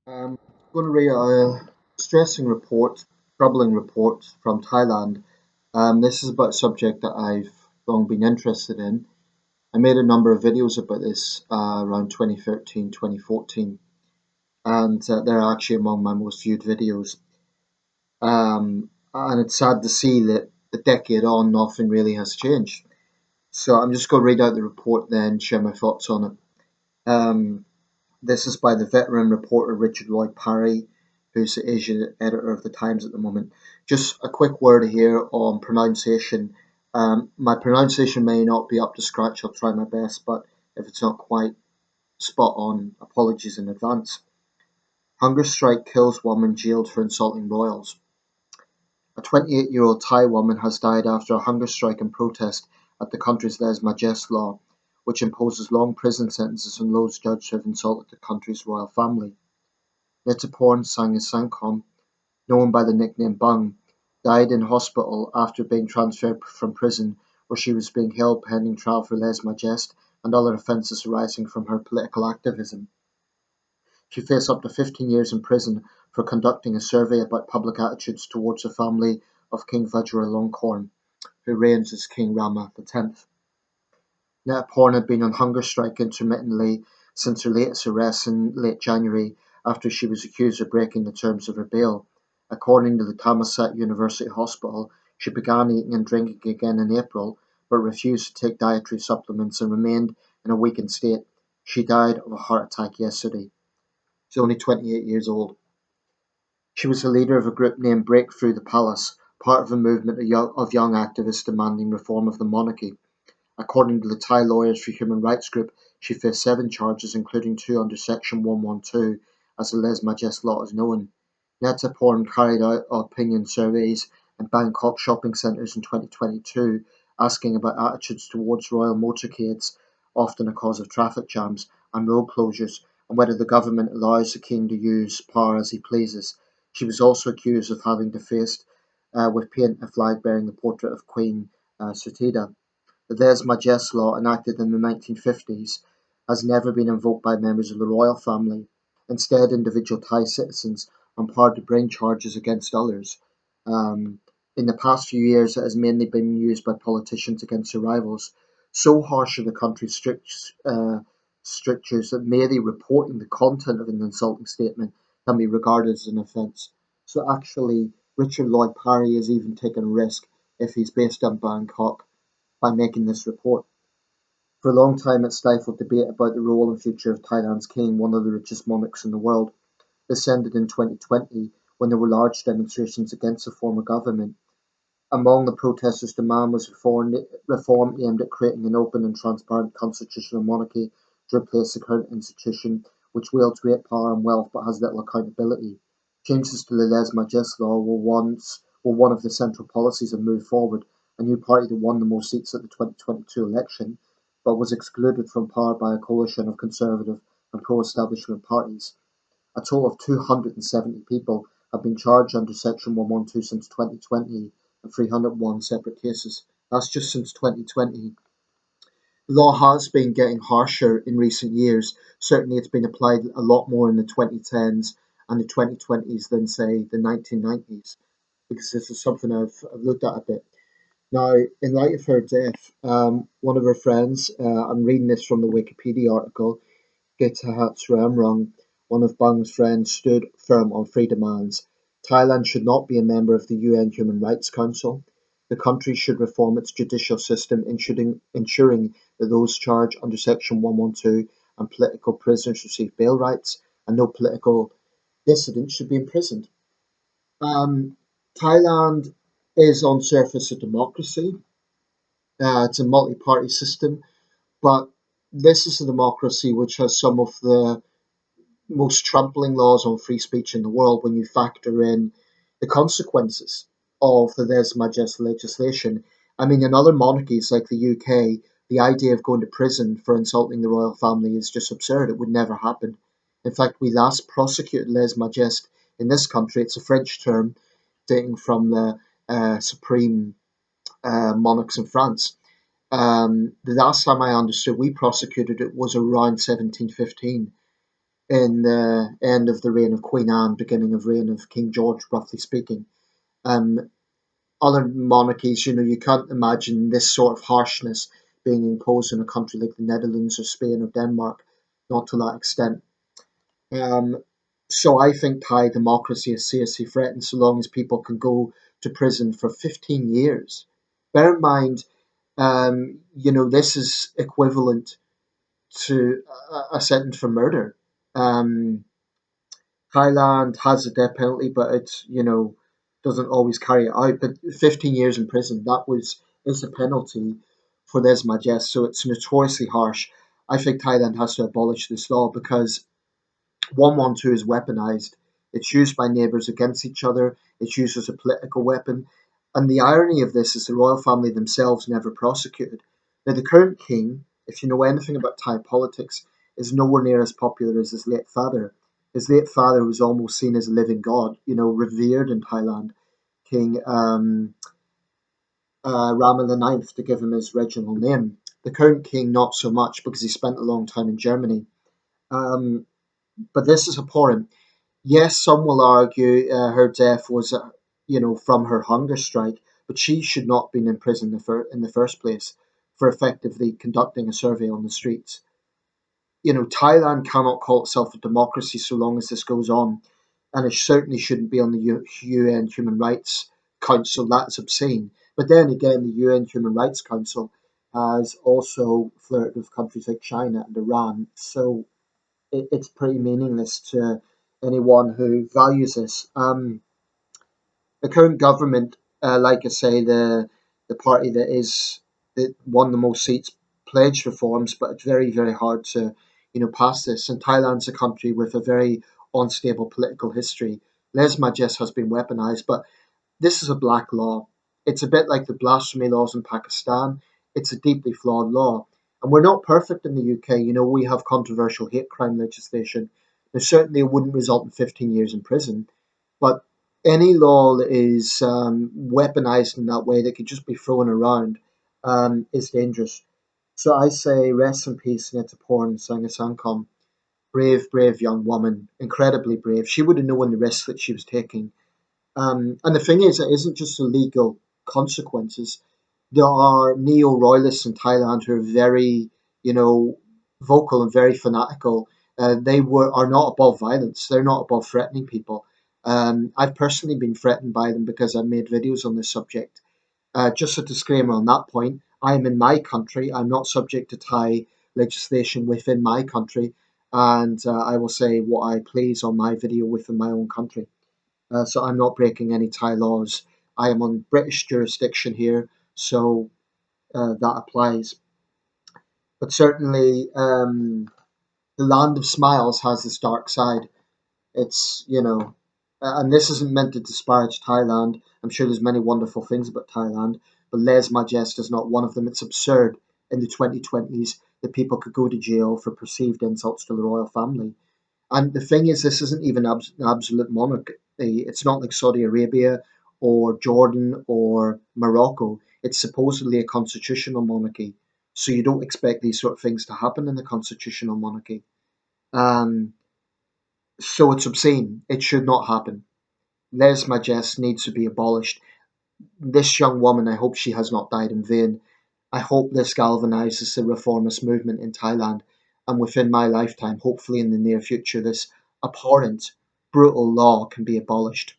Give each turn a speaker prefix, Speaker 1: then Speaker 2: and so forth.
Speaker 1: I'm going to read a stressing report, troubling report from Thailand. This is about a subject that I've long been interested in. I made a number of videos about this around 2013, 2014, and they're actually among my most viewed videos. And it's sad to see that a decade on, nothing really has changed. So I'm just going to read out the report then, share my thoughts on it. This is by the veteran reporter Richard Lloyd Parry, who's the Asian editor of the Times at the moment. Just a quick word here on pronunciation. My pronunciation may not be up to scratch, I'll try my best, but if it's not quite spot on, apologies in advance. Hunger strike kills woman jailed for insulting royals. A 28-year-old Thai woman has died after a hunger strike in protest at the country's lèse-majesté law, which imposes long prison sentences on those judged to have insulted the country's royal family. Netiporn Sanesanghkom, known by the nickname Bung, died in hospital after being transferred from prison where she was being held pending trial for lèse-majesté and other offences arising from her political activism. She faced up to 15 years in prison for conducting a survey about public attitudes towards the family of King Vajiralongkorn, who reigns as King Rama X. Netiporn had been on hunger strike intermittently since her latest arrest in late January after she was accused of breaking the terms of her bail. According to the Thammasat University Hospital, she began eating and drinking again in April, but refused to take dietary supplements and remained in a weakened state. She died of a heart attack yesterday. She's only 28 years old. She was the leader of a group named Break Through the Palace, part of a movement of young activists demanding reform of the monarchy. According to the Thai Lawyers for Human Rights group, she faced 7 charges, including 2 under Section 112, as the lèse-majesté law is known. Netiporn carried out opinion surveys in Bangkok shopping centres in 2022, asking about attitudes towards royal motorcades, often a cause of traffic jams and road closures, and whether the government allows the king to use power as he pleases. She was also accused of having defaced with paint a flag bearing the portrait of Queen Suthida. The lèse-majesté law, enacted in the 1950s, has never been invoked by members of the royal family. Instead, individual Thai citizens are empowered to bring charges against others. Um, in the past few years, it has mainly been used by politicians against their rivals. So harsh are the country's strictures that merely reporting the content of an insulting statement can be regarded as an offence. So actually, Richard Lloyd Parry is even taking a risk if he's based in Bangkok by making this report. For a long time, it stifled debate about the role and future of Thailand's king, one of the richest monarchs in the world. This ended in 2020 when there were large demonstrations against the former government. Among the protesters' demand was reform aimed at creating an open and transparent constitutional monarchy to replace the current institution, which wields great power and wealth but has little accountability. Changes to the lèse-majesté law were one of the central policies of Move Forward, a new party that won the most seats at the 2022 election, but was excluded from power by a coalition of conservative and pro-establishment parties. A total of 270 people have been charged under Section 112 since 2020 and 301 separate cases. That's just since 2020. The law has been getting harsher in recent years. Certainly, it's been applied a lot more in the 2010s and the 2020s than, say, the 1990s, because this is something I've looked at a bit. Now, in light of her death, one of her friends, I'm reading this from the Wikipedia article, Getahatsramrung, one of Bang's friends, stood firm on three demands. Thailand should not be a member of the UN Human Rights Council. The country should reform its judicial system, ensuring that those charged under Section 112 and political prisoners receive bail rights, and no political dissidents should be imprisoned. Um, Thailand is on surface a democracy. It's a multi-party system, but this is a democracy which has some of the most trampling laws on free speech in the world when you factor in the consequences of the lèse-majesté legislation. I mean, in other monarchies like the UK, the idea of going to prison for insulting the royal family is just absurd. It would never happen. In fact, we last prosecuted lèse-majesté in this country. It's a French term dating from the supreme monarchs in France. The last time I understood we prosecuted it was around 1715. in the end of the reign of Queen Anne, beginning of reign of King George, roughly speaking. Um, Other monarchies, you can't imagine this sort of harshness being imposed in a country like the Netherlands or Spain or Denmark, not to that extent. Um, so I think Thai democracy is seriously threatened so long as people can go to prison for 15 years. Bear in mind, this is equivalent to a sentence for murder. Um, Thailand has a death penalty, but it doesn't always carry it out. But 15 years in prison, that was is the penalty for lèse majesté. So it's notoriously harsh. I think Thailand has to abolish this law because 112 is weaponized. It's used by neighbors against each other. It's used as a political weapon. And the irony of this is the royal family themselves never prosecuted. Now, the current king, if you know anything about Thai politics, is nowhere near as popular as his late father. His late father was almost seen as a living god, revered in Thailand. King Rama the Ninth, to give him his original name. The current king, not so much because he spent a long time in Germany. Um, but this is abhorrent. Yes, some will argue her death was, from her hunger strike, but she should not have been in prison in the first place for effectively conducting a survey on the streets. Thailand cannot call itself a democracy so long as this goes on, and it certainly shouldn't be on the UN Human Rights Council. That's obscene. But then again, the UN Human Rights Council has also flirted with countries like China and Iran, so it's pretty meaningless to anyone who values this. The current government, like I say, the party that won the most seats pledged reforms, but it's very very hard to pass this. And Thailand's a country with a very unstable political history. Les Majest has been weaponized, but this is a black law. It's a bit like the blasphemy laws in Pakistan. It's a deeply flawed law. And we're not perfect in the UK. We have controversial hate crime legislation. Now, certainly it wouldn't result in 15 years in prison, but any law that is weaponized in that way that could just be thrown around is dangerous. So I say rest in peace, Netiporn Sanesanghkom. Brave, brave young woman, incredibly brave. She would have known the risk that she was taking, and the thing is, it isn't just the legal consequences. There are neo-royalists in Thailand who are very, you know, vocal and very fanatical. Are not above violence. They're not above threatening people. I've personally been threatened by them because I've made videos on this subject. Just a disclaimer on that point: I am in my country. I'm not subject to Thai legislation within my country, and I will say what I please on my video within my own country. So I'm not breaking any Thai laws. I am on British jurisdiction here, so that applies. But certainly, the land of smiles has this dark side. And this isn't meant to disparage Thailand. I'm sure there's many wonderful things about Thailand, but Les Majest is not one of them. It's absurd in the 2020s that people could go to jail for perceived insults to the royal family. And the thing is, this isn't even an absolute monarchy. It's not like Saudi Arabia or Jordan or Morocco. It's supposedly a constitutional monarchy. So you don't expect these sort of things to happen in a constitutional monarchy. Um, so it's obscene. It should not happen. Les Majest needs to be abolished. This young woman, I hope she has not died in vain. I hope this galvanizes the reformist movement in Thailand, and within my lifetime, hopefully in the near future, this abhorrent, brutal law can be abolished.